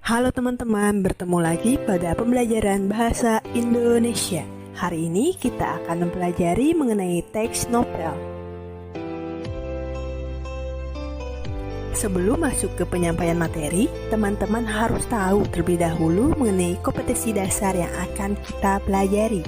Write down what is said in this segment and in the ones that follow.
Halo teman-teman, bertemu lagi pada pembelajaran bahasa Indonesia. Hari ini kita akan mempelajari mengenai teks novel. Sebelum masuk ke penyampaian materi, teman-teman harus tahu terlebih dahulu mengenai kompetensi dasar yang akan kita pelajari.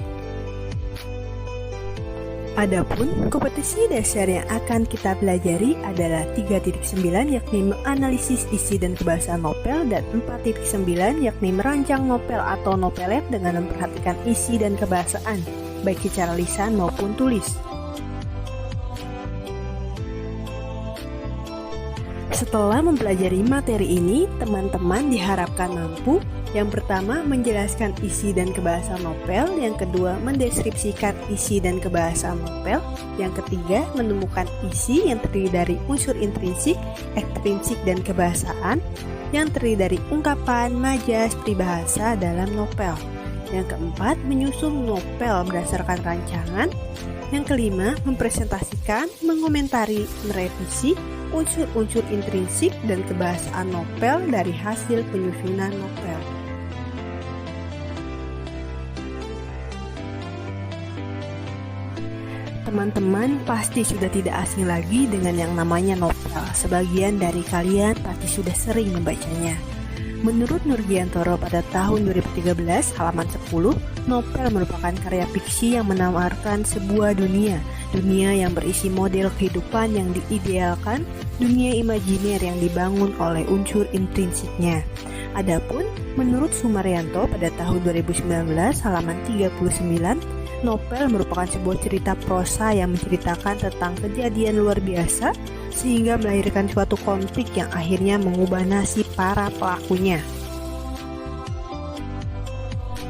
Adapun kompetensi dasar yang akan kita pelajari adalah 3.9 yakni menganalisis isi dan kebahasaan novel, dan 4.9 yakni merancang novel atau novelet dengan memperhatikan isi dan kebahasaan, baik secara lisan maupun tulis. Setelah mempelajari materi ini, teman-teman diharapkan mampu yang pertama menjelaskan isi dan kebahasaan novel, yang kedua mendeskripsikan isi dan kebahasaan novel, yang ketiga menemukan isi yang terdiri dari unsur intrinsik, ekstrinsik, dan kebahasaan, yang terdiri dari ungkapan, majas, peribahasa dalam novel, yang keempat menyusun novel berdasarkan rancangan, yang kelima mempresentasikan, mengomentari, merevisi unsur-unsur intrinsik dan kebahasaan novel dari hasil penyusunan novel. Teman-teman pasti sudah tidak asing lagi dengan yang namanya novel. Sebagian dari kalian pasti sudah sering membacanya. Menurut Nurgiantoro pada tahun 2013 halaman 10, novel merupakan karya fiksi yang menawarkan sebuah dunia yang berisi model kehidupan yang diidealkan, dunia imajiner yang dibangun oleh unsur intrinsiknya. Adapun menurut Sumaryanto pada tahun 2019 halaman 39, novel merupakan sebuah cerita prosa yang menceritakan tentang kejadian luar biasa sehingga melahirkan suatu konflik yang akhirnya mengubah nasib para pelakunya.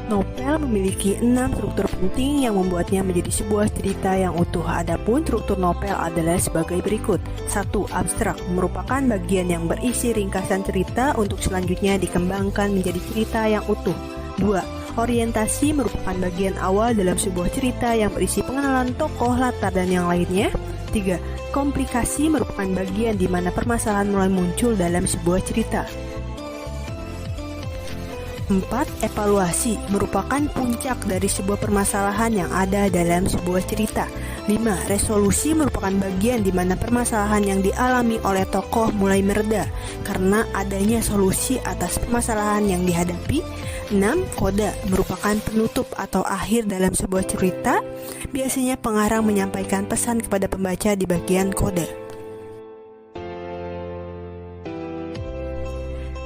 Novel memiliki 6 struktur penting yang membuatnya menjadi sebuah cerita yang utuh. Adapun struktur novel adalah sebagai berikut. 1. Abstrak merupakan bagian yang berisi ringkasan cerita untuk selanjutnya dikembangkan menjadi cerita yang utuh. 2. Orientasi merupakan bagian awal dalam sebuah cerita yang berisi pengenalan tokoh, latar, dan yang lainnya. 3. Komplikasi merupakan bagian di mana permasalahan mulai muncul dalam sebuah cerita. 4. Evaluasi merupakan puncak dari sebuah permasalahan yang ada dalam sebuah cerita. 5. Resolusi merupakan bagian di mana permasalahan yang dialami oleh tokoh mulai mereda karena adanya solusi atas permasalahan yang dihadapi. 6. Koda merupakan penutup atau akhir dalam sebuah cerita. Biasanya pengarang menyampaikan pesan kepada pembaca di bagian koda.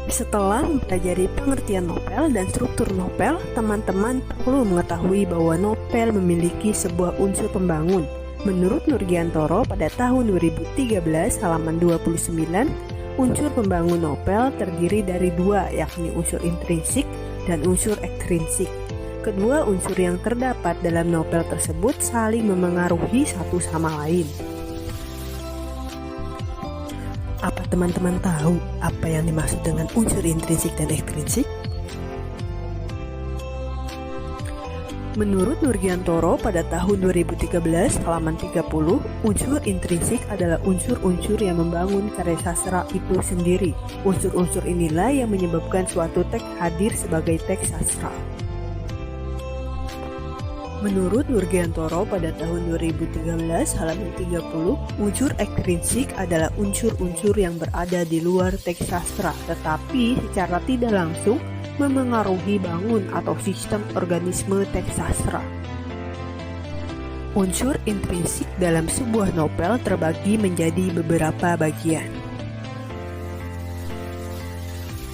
Setelah mempelajari pengertian novel dan struktur novel, teman-teman perlu mengetahui bahwa novel memiliki sebuah unsur pembangun. Menurut Nurgiantoro pada tahun 2013 halaman 29, unsur pembangun novel terdiri dari dua, yakni unsur intrinsik dan unsur ekstrinsik. Kedua unsur yang terdapat dalam novel tersebut saling memengaruhi satu sama lain. Apa teman-teman tahu apa yang dimaksud dengan unsur intrinsik dan ekstrinsik? Menurut Nurgiantoro pada tahun 2013 halaman 30, unsur intrinsik adalah unsur-unsur yang membangun karya sastra itu sendiri. Unsur-unsur inilah yang menyebabkan suatu teks hadir sebagai teks sastra. Menurut Nurgiantoro pada tahun 2013 halaman 30, unsur ekstrinsik adalah unsur-unsur yang berada di luar teks sastra tetapi secara tidak langsung memengaruhi bangun atau sistem organisme teks sastra. Unsur intrinsik dalam sebuah novel terbagi menjadi beberapa bagian.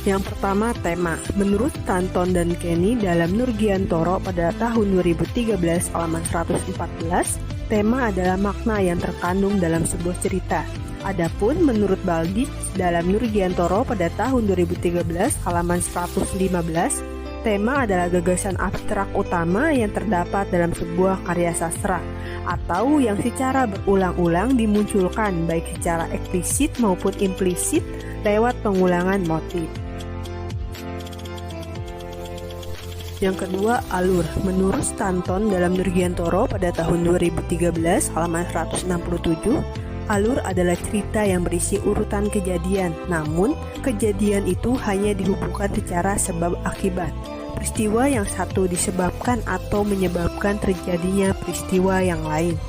Yang pertama, tema. Menurut Stanton dan Kenny dalam Nurgiantoro pada tahun 2013 halaman 114, tema adalah makna yang terkandung dalam sebuah cerita. Adapun menurut Baldich dalam Nurgiantoro pada tahun 2013 halaman 115, tema adalah gagasan abstrak utama yang terdapat dalam sebuah karya sastra atau yang secara berulang-ulang dimunculkan baik secara eksplisit maupun implisit lewat pengulangan motif. Yang kedua, alur. Menurut Stanton dalam Nurgiantoro pada tahun 2013 halaman 167, Alur adalah cerita yang berisi urutan kejadian, namun kejadian itu hanya dihubungkan secara sebab akibat. Peristiwa yang satu disebabkan atau menyebabkan terjadinya peristiwa yang lain.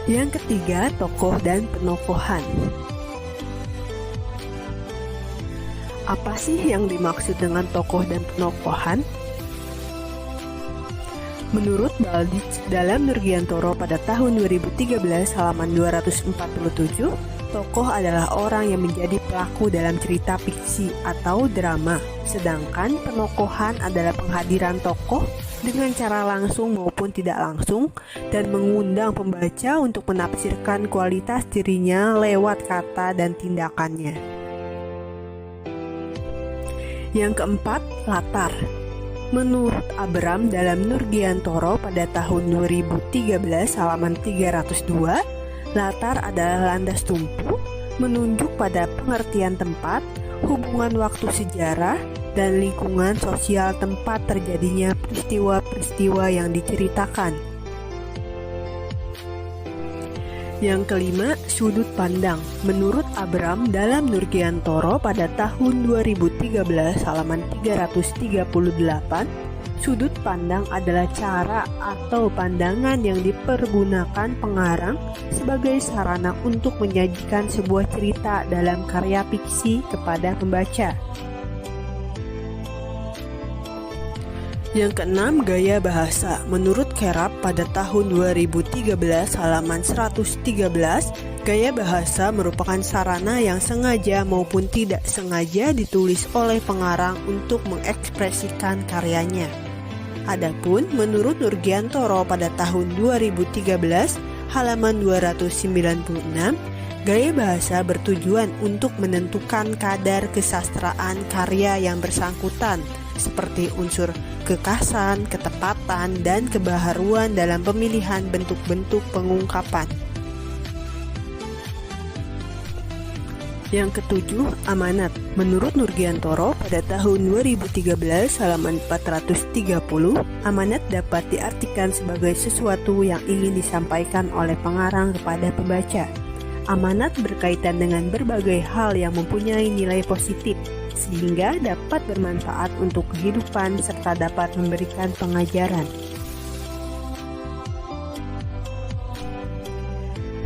Yang ketiga, tokoh dan penokohan. Apa sih yang dimaksud dengan tokoh dan penokohan? Menurut Baldich dalam Nurgiantoro pada tahun 2013 halaman 247, tokoh adalah orang yang menjadi pelaku dalam cerita fiksi atau drama, sedangkan penokohan adalah penghadiran tokoh dengan cara langsung maupun tidak langsung dan mengundang pembaca untuk menafsirkan kualitas dirinya lewat kata dan tindakannya. Yang keempat, latar. Menurut Abram dalam Nurgiantoro pada tahun 2013 halaman 302, latar adalah landas tumpu, menunjuk pada pengertian tempat, hubungan waktu sejarah, dan lingkungan sosial tempat terjadinya peristiwa-peristiwa yang diceritakan. Yang kelima, sudut pandang. Menurut Abram dalam Nurgiantoro pada tahun 2013 halaman 338, sudut pandang adalah cara atau pandangan yang dipergunakan pengarang sebagai sarana untuk menyajikan sebuah cerita dalam karya fiksi kepada pembaca. Yang keenam, gaya bahasa. Menurut Kerap pada tahun 2013 halaman 113, gaya bahasa merupakan sarana yang sengaja maupun tidak sengaja ditulis oleh pengarang untuk mengekspresikan karyanya. Adapun menurut Nurgiantoro pada tahun 2013 halaman 296, gaya bahasa bertujuan untuk menentukan kadar kesastraan karya yang bersangkutan, seperti unsur kekhasan, ketepatan, dan kebaharuan dalam pemilihan bentuk-bentuk pengungkapan. Yang ketujuh, amanat. Menurut Nurgiantoro pada tahun 2013 halaman 430, amanat dapat diartikan sebagai sesuatu yang ingin disampaikan oleh pengarang kepada pembaca. Amanat berkaitan dengan berbagai hal yang mempunyai nilai positif, sehingga dapat bermanfaat untuk kehidupan serta dapat memberikan pengajaran.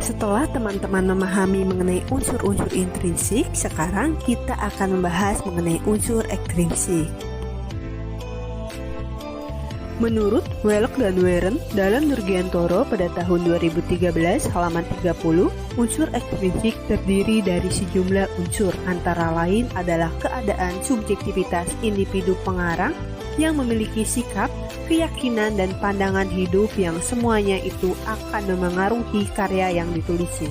Setelah teman-teman memahami mengenai unsur-unsur intrinsik, sekarang kita akan membahas mengenai unsur ekstrinsik. Menurut Welk dan Weren dalam Nurgiantoro pada tahun 2013 halaman 30, unsur ekstrinsik terdiri dari sejumlah unsur, antara lain adalah keadaan subjektivitas individu pengarang yang memiliki sikap, keyakinan, dan pandangan hidup yang semuanya itu akan memengaruhi karya yang ditulisnya.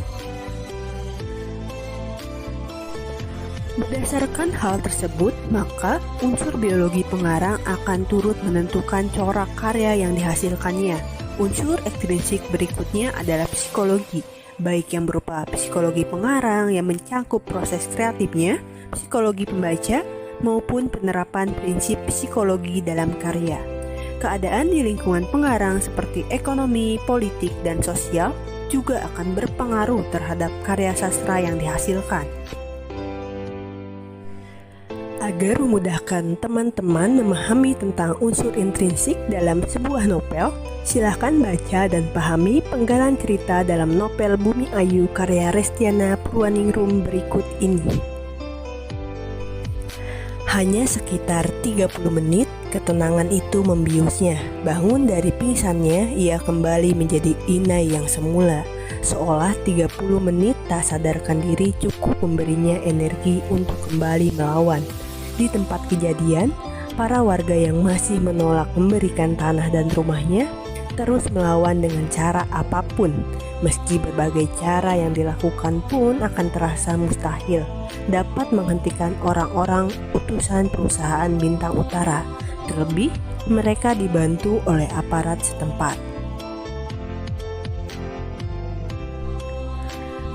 Berdasarkan hal tersebut, maka unsur biologi pengarang akan turut menentukan corak karya yang dihasilkannya. Unsur ekstrinsik berikutnya adalah psikologi, baik yang berupa psikologi pengarang yang mencangkup proses kreatifnya, psikologi pembaca, maupun penerapan prinsip psikologi dalam karya. Keadaan di lingkungan pengarang seperti ekonomi, politik, dan sosial juga akan berpengaruh terhadap karya sastra yang dihasilkan. Agar memudahkan teman-teman memahami tentang unsur intrinsik dalam sebuah novel, silahkan baca dan pahami penggalan cerita dalam novel Bumi Ayu karya Restiana Purwaningrum berikut ini. Hanya sekitar 30 menit, ketenangan itu membiusnya. Bangun dari pingsannya, ia kembali menjadi inai yang semula. Seolah 30 menit tak sadarkan diri cukup memberinya energi untuk kembali melawan. Di tempat kejadian, para warga yang masih menolak memberikan tanah dan rumahnya terus melawan dengan cara apapun. Meski berbagai cara yang dilakukan pun akan terasa mustahil dapat menghentikan orang-orang utusan perusahaan Bintang Utara. Terlebih, mereka dibantu oleh aparat setempat.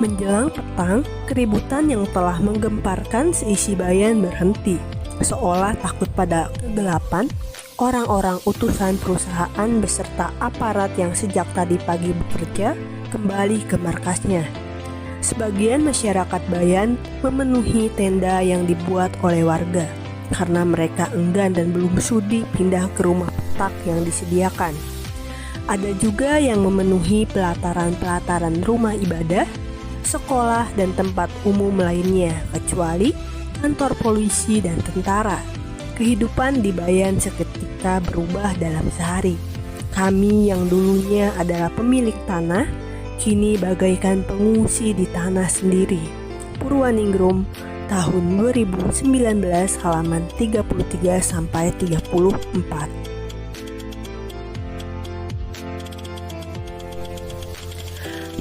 Menjelang petang, keributan yang telah menggemparkan seisi bayan berhenti. Seolah takut pada kegelapan, orang-orang utusan perusahaan beserta aparat yang sejak tadi pagi bekerja kembali ke markasnya. Sebagian masyarakat Bayan memenuhi tenda yang dibuat oleh warga karena mereka enggan dan belum sudi pindah ke rumah petak yang disediakan. Ada juga yang memenuhi pelataran-pelataran rumah ibadah, sekolah, dan tempat umum lainnya kecuali kantor polisi dan tentara. Kehidupan di Bayan seketika berubah dalam sehari. Kami yang dulunya adalah pemilik tanah, kini bagaikan pengungsi di tanah sendiri. Purwaningrum, tahun 2019, halaman 33-34.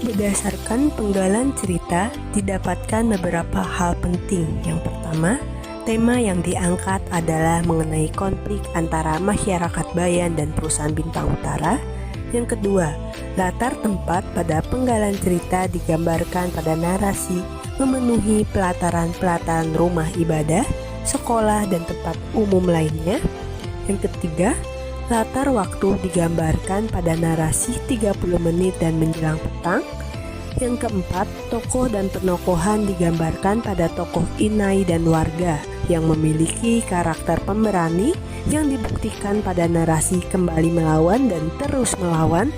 Berdasarkan penggalan cerita, didapatkan beberapa hal penting. Yang pertama, tema yang diangkat adalah mengenai konflik antara masyarakat Bayan dan perusahaan Bintang Utara. Yang kedua, latar tempat pada penggalan cerita digambarkan pada narasi memenuhi pelataran-pelataran rumah ibadah, sekolah, dan tempat umum lainnya. Yang ketiga, latar waktu digambarkan pada narasi 30 menit dan menjelang petang. Yang keempat, tokoh dan penokohan digambarkan pada tokoh inai dan warga yang memiliki karakter pemberani yang dibuktikan pada narasi kembali melawan dan terus melawan.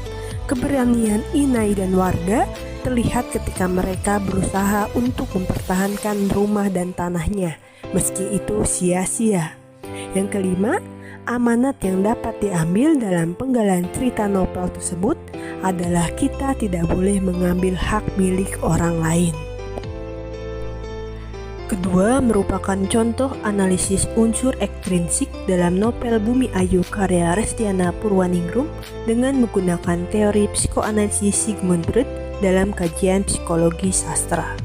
Keberanian inai dan warga terlihat ketika mereka berusaha untuk mempertahankan rumah dan tanahnya, meski itu sia-sia. Yang kelima, amanat yang dapat diambil dalam penggalan cerita novel tersebut adalah kita tidak boleh mengambil hak milik orang lain. Kedua, merupakan contoh analisis unsur ekstrinsik dalam novel Bumi Ayu karya Restiana Purwaningrum dengan menggunakan teori psikoanalisis Sigmund Freud dalam kajian psikologi sastra.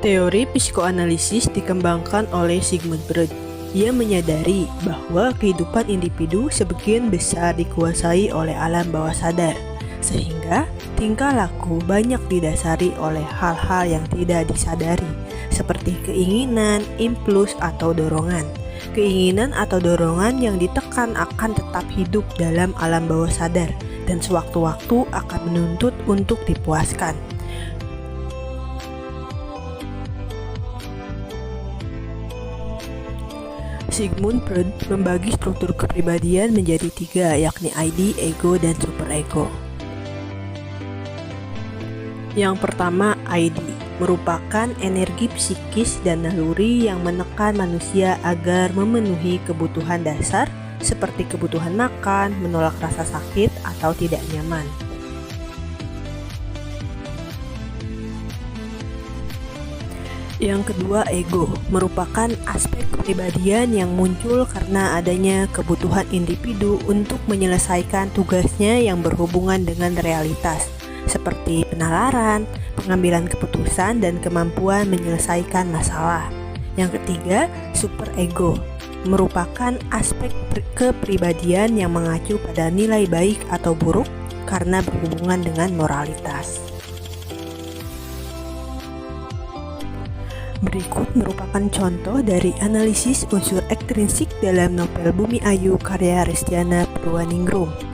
Teori psikoanalisis dikembangkan oleh Sigmund Freud. Ia menyadari bahwa kehidupan individu sebagian besar dikuasai oleh alam bawah sadar, sehingga tingkah laku banyak didasari oleh hal-hal yang tidak disadari, seperti keinginan, impuls, atau dorongan. Keinginan atau dorongan yang ditekan akan tetap hidup dalam alam bawah sadar dan sewaktu-waktu akan menuntut untuk dipuaskan. Sigmund Freud membagi struktur kepribadian menjadi 3, yakni ID, ego, dan superego. Yang pertama, ID merupakan energi psikis dan naluri yang menekan manusia agar memenuhi kebutuhan dasar seperti kebutuhan makan, menolak rasa sakit, atau tidak nyaman. Yang kedua, ego merupakan aspek kepribadian yang muncul karena adanya kebutuhan individu untuk menyelesaikan tugasnya yang berhubungan dengan realitas, seperti penalaran, pengambilan keputusan, dan kemampuan menyelesaikan masalah. Yang ketiga, superego merupakan aspek kepribadian yang mengacu pada nilai baik atau buruk karena berhubungan dengan moralitas. Berikut merupakan contoh dari analisis unsur ekstrinsik dalam novel Bumi Ayu karya Restiana Purwaningrum.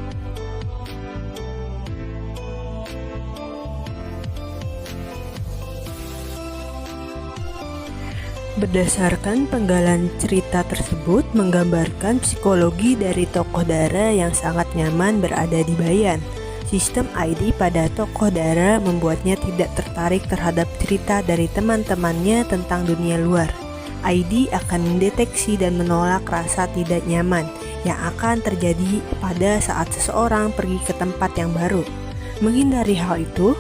Berdasarkan penggalan cerita tersebut menggambarkan psikologi dari tokoh Dara yang sangat nyaman berada di Bayan. Sistem ID pada tokoh Dara membuatnya tidak tertarik terhadap cerita dari teman-temannya tentang dunia luar. ID akan mendeteksi dan menolak rasa tidak nyaman yang akan terjadi pada saat seseorang pergi ke tempat yang baru. Menghindari hal itu,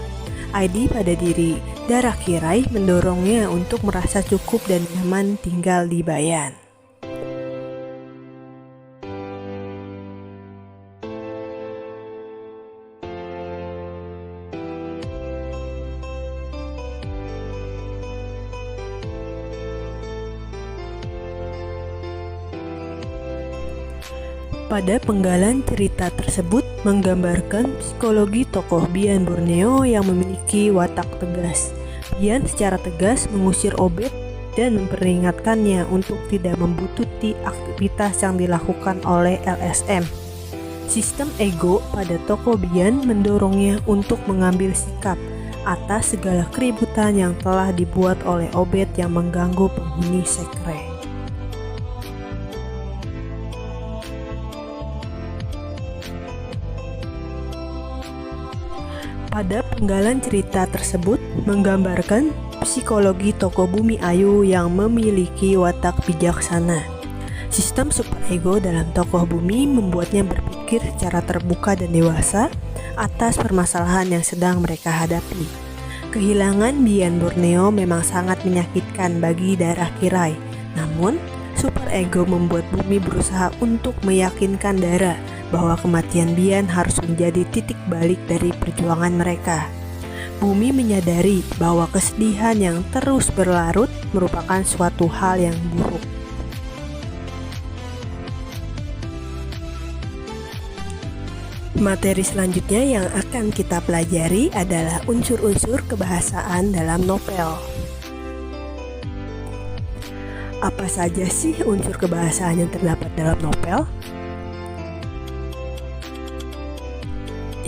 ID pada diri Dara Kirai mendorongnya untuk merasa cukup dan nyaman tinggal di Bayan. Pada penggalan cerita tersebut menggambarkan psikologi tokoh Bian Borneo yang memiliki watak tegas. Bian secara tegas mengusir Obed dan memperingatkannya untuk tidak membututi aktivitas yang dilakukan oleh LSM. Sistem ego pada tokoh Bian mendorongnya untuk mengambil sikap atas segala keributan yang telah dibuat oleh Obed yang mengganggu penghuni sekre. Pada penggalan cerita tersebut menggambarkan psikologi tokoh Bumi Ayu yang memiliki watak bijaksana. Sistem superego dalam tokoh Bumi membuatnya berpikir secara terbuka dan dewasa atas permasalahan yang sedang mereka hadapi. Kehilangan Bian Borneo memang sangat menyakitkan bagi daerah Kirai. Namun, superego membuat Bumi berusaha untuk meyakinkan Dara bahwa kematian Bian harus menjadi titik balik dari perjuangan mereka. Bumi menyadari bahwa kesedihan yang terus berlarut merupakan suatu hal yang buruk. Materi selanjutnya yang akan kita pelajari adalah unsur-unsur kebahasaan dalam novel. Apa saja sih unsur kebahasaan yang terdapat dalam novel?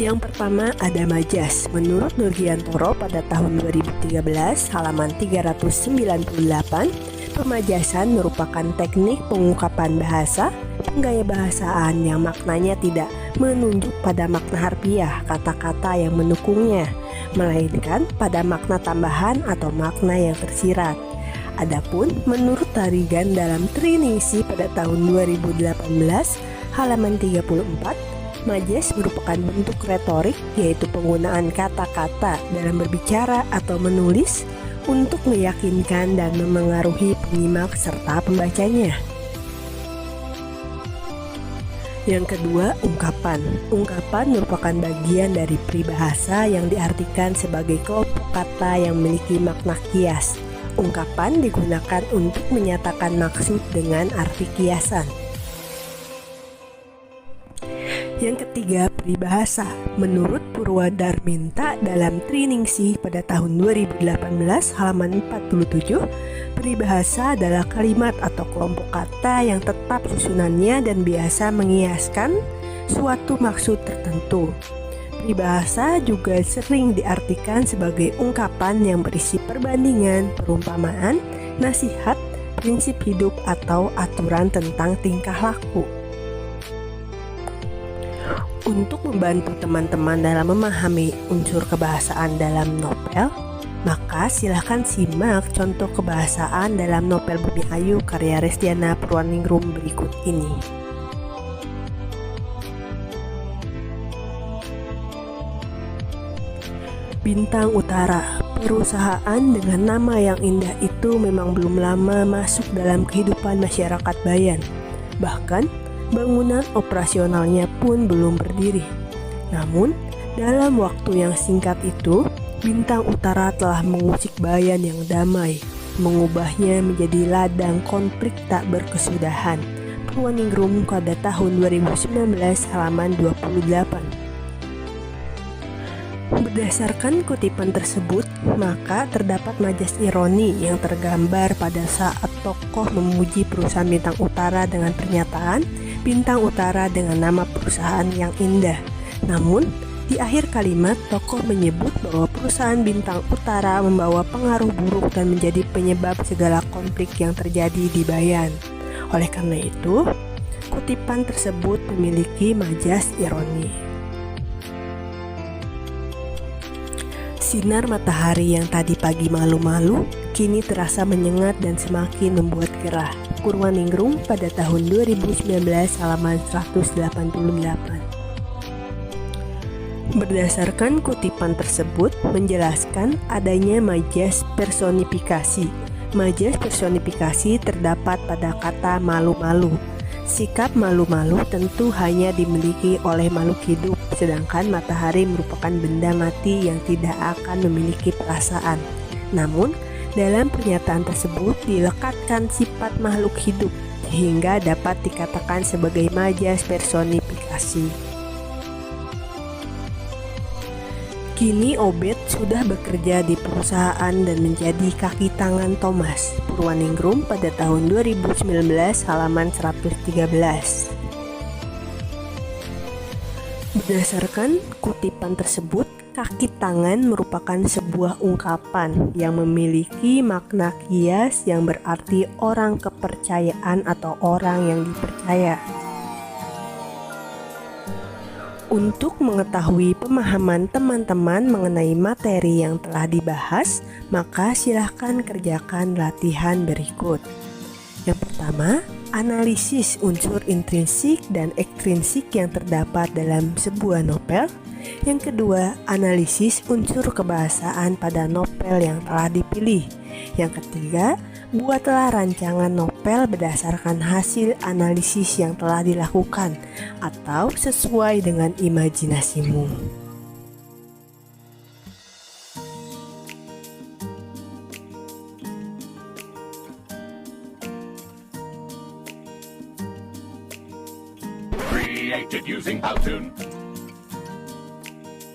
Yang pertama ada majas. Menurut Nurgiantoro pada tahun 2013 halaman 398, pemajasan merupakan teknik pengungkapan bahasa, penggaya bahasaan yang maknanya tidak menunjuk pada makna harfiah kata-kata yang mendukungnya, melainkan pada makna tambahan atau makna yang tersirat. Adapun menurut Tarigan dalam Triningsih pada tahun 2018 halaman 34, majas merupakan bentuk retorik, yaitu penggunaan kata-kata dalam berbicara atau menulis untuk meyakinkan dan memengaruhi penyimak serta pembacanya. Yang kedua, ungkapan. Ungkapan merupakan bagian dari peribahasa yang diartikan sebagai kelompok kata yang memiliki makna kias. Ungkapan digunakan untuk menyatakan maksud dengan arti kiasan. Yang ketiga, peribahasa. Menurut Purwadarminta dalam Triningsih pada tahun 2018 halaman 47, peribahasa adalah kalimat atau kelompok kata yang tetap susunannya dan biasa mengiaskan suatu maksud tertentu. Peribahasa juga sering diartikan sebagai ungkapan yang berisi perbandingan, perumpamaan, nasihat, prinsip hidup, atau aturan tentang tingkah laku. Untuk membantu teman-teman dalam memahami unsur kebahasaan dalam novel, maka silahkan simak contoh kebahasaan dalam novel Bumi Ayu karya Restiana Purwaningrum berikut ini. Bintang Utara. Perusahaan dengan nama yang indah itu memang belum lama masuk dalam kehidupan masyarakat Bayan. Bahkan bangunan operasionalnya pun belum berdiri. Namun, dalam waktu yang singkat itu, Bintang Utara telah mengusik Bayan yang damai, mengubahnya menjadi ladang konflik tak berkesudahan. Purwaningrum pada tahun 2019 halaman 28. Berdasarkan kutipan tersebut, maka terdapat majas ironi yang tergambar pada saat tokoh memuji perusahaan Bintang Utara dengan pernyataan Bintang Utara dengan nama perusahaan yang indah. Namun, di akhir kalimat tokoh menyebut bahwa perusahaan Bintang Utara membawa pengaruh buruk dan menjadi penyebab segala konflik yang terjadi di Bayan. Oleh karena itu, kutipan tersebut memiliki majas ironi. Sinar matahari yang tadi pagi malu-malu, kini terasa menyengat dan semakin membuat gerah. Purwaningrum pada tahun 2019 halaman 188. Berdasarkan kutipan tersebut menjelaskan adanya majas personifikasi. Majas personifikasi terdapat pada kata malu-malu. Sikap malu-malu tentu hanya dimiliki oleh makhluk hidup, sedangkan matahari merupakan benda mati yang tidak akan memiliki perasaan. Namun, dalam pernyataan tersebut dilekatkan sifat makhluk hidup, sehingga dapat dikatakan sebagai majas personifikasi. Kini Obed sudah bekerja di perusahaan dan menjadi kaki tangan Thomas Purwaningrum pada tahun 2019 halaman 113. Berdasarkan kutipan tersebut, kaki tangan merupakan sebuah ungkapan yang memiliki makna kias yang berarti orang kepercayaan atau orang yang dipercaya. Untuk mengetahui pemahaman teman-teman mengenai materi yang telah dibahas, maka silahkan kerjakan latihan berikut. Yang pertama, analisis unsur intrinsik dan ekstrinsik yang terdapat dalam sebuah novel. Yang kedua, analisis unsur kebahasaan pada novel yang telah dipilih. Yang ketiga, buatlah rancangan novel berdasarkan hasil analisis yang telah dilakukan atau sesuai dengan imajinasimu. Created using Powtoon.